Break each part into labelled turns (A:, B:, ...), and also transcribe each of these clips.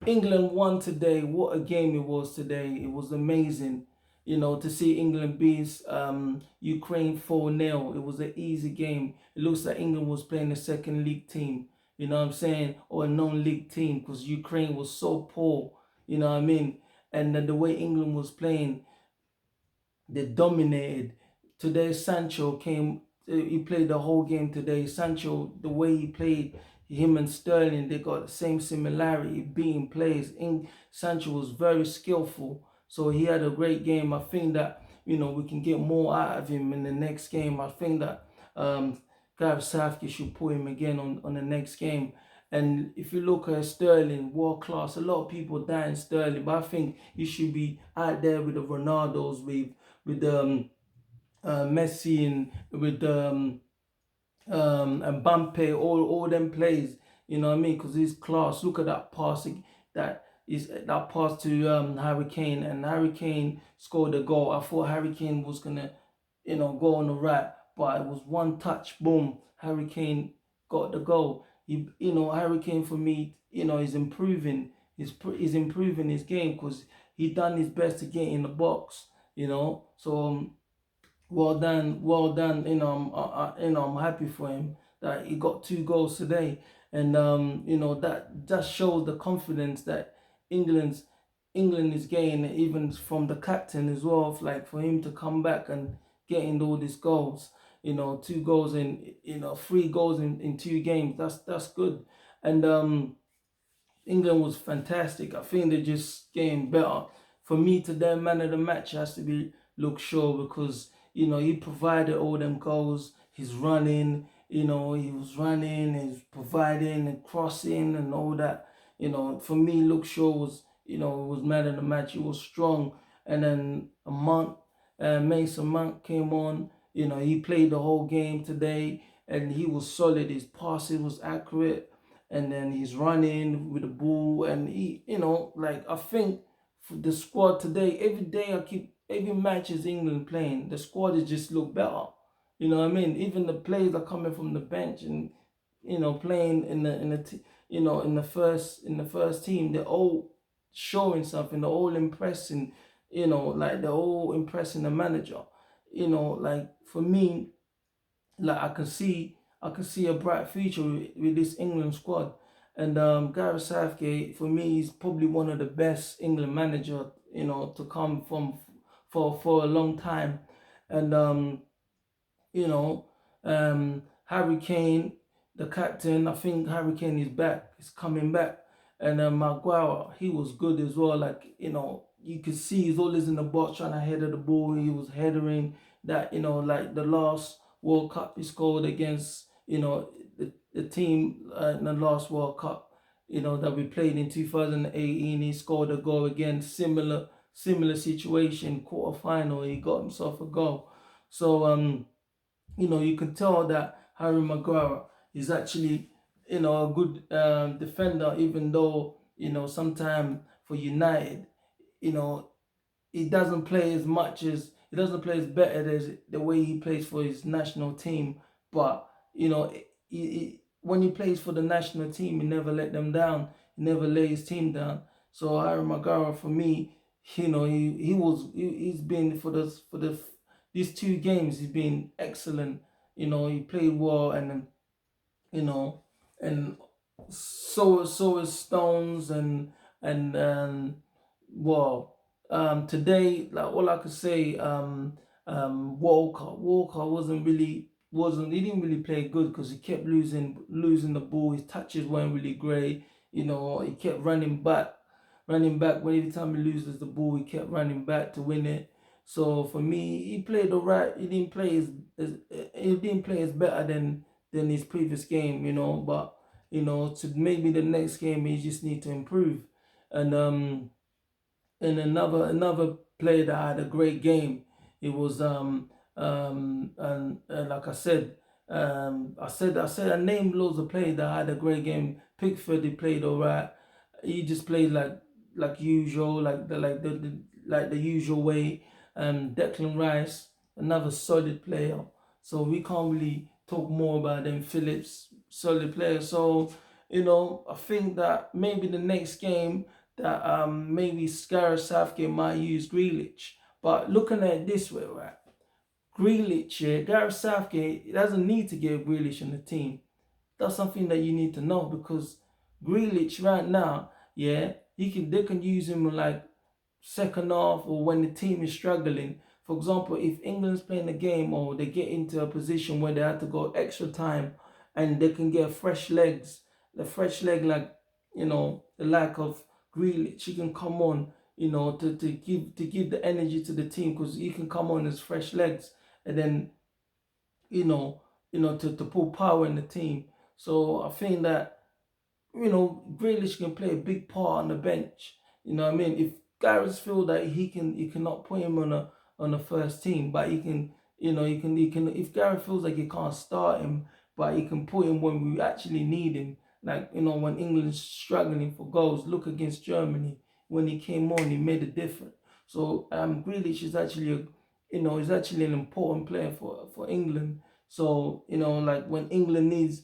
A: England won today. What a game it was today. It was amazing. To see England beat Ukraine 4-0. It was an easy game. It looks like England was playing a second league team, you know what I'm saying? Or a non-league team, because Ukraine was so poor, you know what I mean? And then the way England was playing, they dominated. Today, Sancho came. He played the whole game today. Sancho, the way he played, him and Sterling, they got the same similarity, beating players. Sancho was very skillful, so he had a great game. I think that we can get more out of him in the next game. I think that Gareth Southgate should put him again on the next game. And if you look at Sterling, world class. A lot of people dying Sterling, but I think he should be out there with the Ronaldos, with Messi, and with Mbappe, all them plays. You know what I mean? Because he's class. Look at that pass, that pass to Harry Kane, and Harry Kane scored a goal. I thought Harry Kane was gonna go on the right, but it was one touch, boom. Harry Kane got the goal. Harry Kane for me, is improving. He's improving his game because he done his best to get in the box. So well done, well done. I'm happy for him that he got 2 goals today, and that just shows the confidence that England's England is getting, even from the captain as well. Like for him to come back and getting all these goals, 2 goals in 3 goals in 2 games. That's good, and England was fantastic. I think they're just getting better. For me, today, man of the match has to be Luke Shaw, because he provided all them goals. He's running, he was running, he's providing and crossing and all that. For me, Luke Shaw was man of the match. He was strong, and then Mason Mount came on. He played the whole game today, and he was solid. His passing was accurate, and then he's running with the ball, and I think for the squad today, every match is England playing, the squad is just look better. You know what I mean? Even the players are coming from the bench and playing in the first team. They're all showing something. They're all impressing. Like they're all impressing the manager. Like for me, like I can see a bright future with this England squad. And Gareth Southgate, for me, is probably one of the best England manager, to come from for a long time. And you know, Harry Kane, the captain. I think Harry Kane is back. He's coming back. And Maguire, he was good as well. Like, you could see he's always in the box trying to header the ball. He was headering that, like the last World Cup he scored against, the team in the last World Cup, that we played in 2018. He scored a goal again, similar situation, quarterfinal. He got himself a goal. So, you can tell that Harry Maguire is actually, a good defender, even though, sometimes for United, you know, he doesn't play as better as the way he plays for his national team. But, when he plays for the national team, he never let them down. He never lay his team down. So Harry Maguire, for me, he's been for the these 2 games, he's been excellent. He played well, and then, you know, and so is Stones, and well, today, like, all I could say, Walker wasn't he didn't really play good, because he kept losing the ball. His touches weren't really great. He kept running back. When every time he loses the ball, he kept running back to win it. So for me, he played alright. He didn't play as better than his previous game, but to maybe the next game he just need to improve. And another player that had a great game, it was and like I named loads of players that had a great game. Pickford, he played alright. He just played like usual, like the usual way. Declan Rice, another solid player. So we can't really talk more about them. Phillips, solid player. So I think that maybe the next game, that maybe Gareth Southgate might use Grealish. But looking at it this way, right? Grealish, yeah, Gareth Southgate doesn't need to get Grealish in the team. That's something that you need to know because Grealish right now, yeah, they can use him like second half or when the team is struggling. For example, if England's playing a game or they get into a position where they have to go extra time and they can get fresh legs, the fresh leg like the lack of Grealish, he can come on, to give the energy to the team because he can come on as fresh legs and then you know to put power in the team. So I think that Grealish can play a big part on the bench. You know what I mean? If Gareth feel that he cannot put him on the first team, but he can, he can. If Gareth feels like he can't start him, but he can put him when we actually need him. Like when England's struggling for goals. Look against Germany when he came on, he made a difference. So Grealish is actually is actually an important player for England. So like when England needs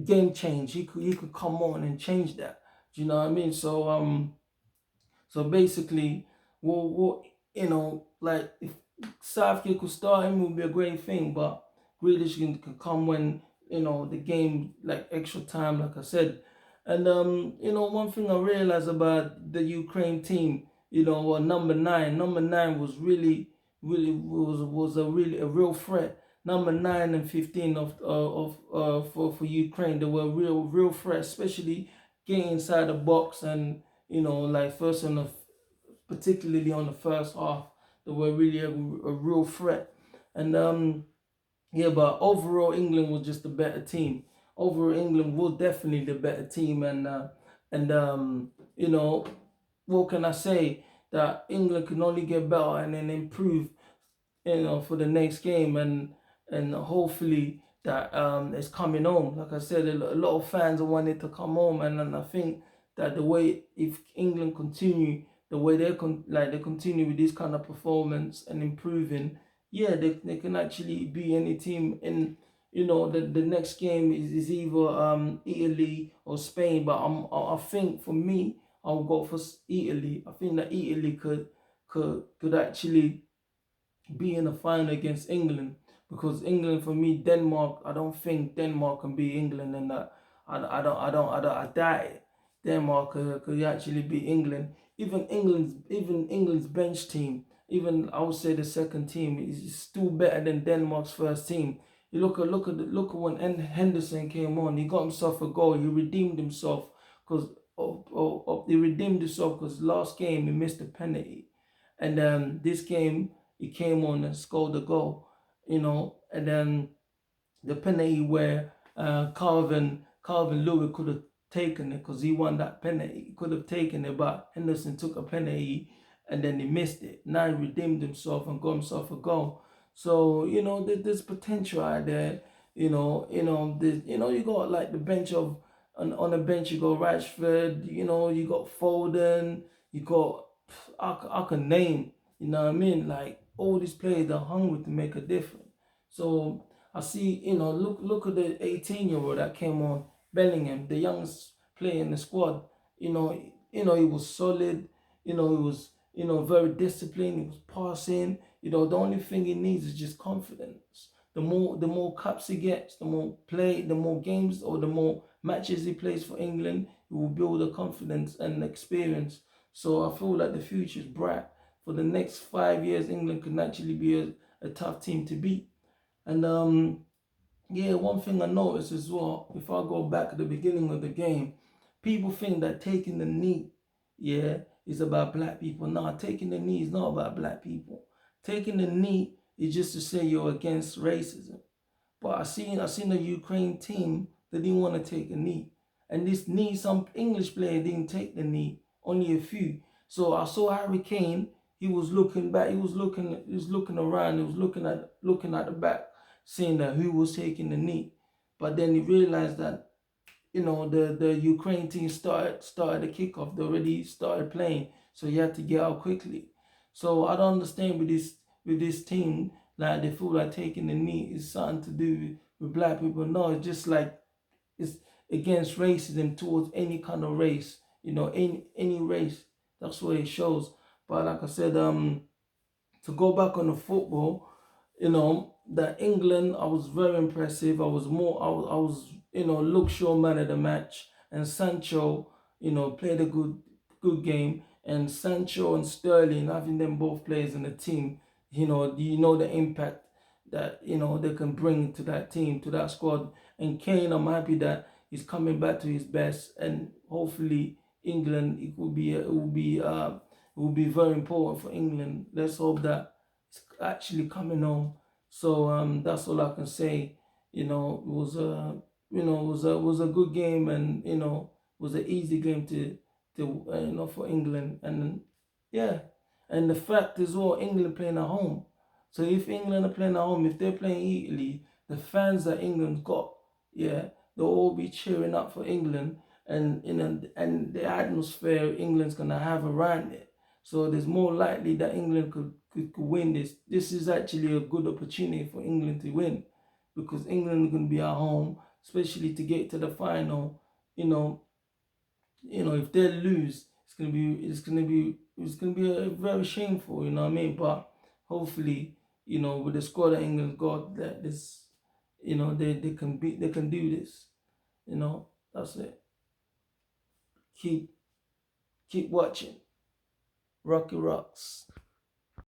A: game change. He could come on and change that. Do you know what I mean? So basically, what like if Southgate could start him, would be a great thing. But Grealish can come when the game like extra time, like I said. And one thing I realized about the Ukraine team, number nine was really was a real threat. Number 9 and 15 for Ukraine, they were a real threat, especially getting inside the box and like particularly on the first half, they were really a real threat. And yeah, but overall England was just a better team. Overall England was definitely the better team, and what can I say? That England can only get better and then improve for the next game, and hopefully that is coming home. Like I said, a lot of fans wanted to come home, and I think that the way if England continue the way they continue with this kind of performance and improving, yeah, they can actually beat any team. And the next game is either Italy or Spain, but I think for me I'll go for Italy. I think that Italy could actually be in the final against England, because England, for me, Denmark, I don't think Denmark can beat England in that. I doubt it. Denmark could actually beat England. Even England's bench team, even I would say the second team is still better than Denmark's first team. You look at when Henderson came on, he got himself a goal. He redeemed himself because he redeemed himself because last game he missed a penalty, and this game he came on and scored a goal, and then the penalty where Calvin Lewis could have taken it because he won that penalty. He could have taken it, but Henderson took a penalty and then he missed it. Now he redeemed himself and got himself a goal. So there's potential out there. You got like the bench of on the bench you got Rashford. You got Foden. You got I can name. You know what I mean? Like all these players are hungry to make a difference. So I see, look at the 18-year-old that came on, Bellingham, the youngest player in the squad. He was solid. He was, very disciplined. He was passing. The only thing he needs is just confidence. The more cups he gets, the more games or the more matches he plays for England, he will build the confidence and experience. So I feel like the future is bright. For the next 5 years, England can actually be a tough team to beat. And yeah, one thing I noticed as well, if I go back at the beginning of the game, people think that taking the knee, yeah, is about black people. No, taking the knee is not about black people. Taking the knee is just to say you're against racism. But I seen the Ukraine team that didn't want to take a knee. And this knee, some English player didn't take the knee, only a few. So I saw Harry Kane, he was looking back, he was looking around, he was looking at the back, saying that who was taking the knee. But then he realized that the Ukraine team started the kickoff. They already started playing, so he had to get out quickly. So I don't understand with this team, like they feel like taking the knee is something to do with black people. No, it's just like it's against racism towards any kind of race. any race. That's what it shows. But like I said, to go back on the football, that England, I was very impressive. I was Luke Shaw man of the match, and Sancho, played a good game. And Sancho and Sterling, having them both players in the team, the impact that they can bring to that team, to that squad. And Kane, I'm happy that he's coming back to his best, and hopefully England, it will be very important for England. Let's hope that it's actually coming home. So that's all I can say. It was a good game, and it was an easy game to for England. And yeah, and the fact is, well, England playing at home. So if England are playing at home, if they're playing Italy, the fans that England's got, yeah, they'll all be cheering up for England, and and the atmosphere England's gonna have around it. So there's more likely that England could win this. This is actually a good opportunity for England to win, because England is gonna be at home, especially to get to the final. You know, if they lose, it's gonna be a very shameful. You know what I mean? But hopefully, with the squad that England got, that this, they can do this. That's it. Keep watching. Rocky Rocks.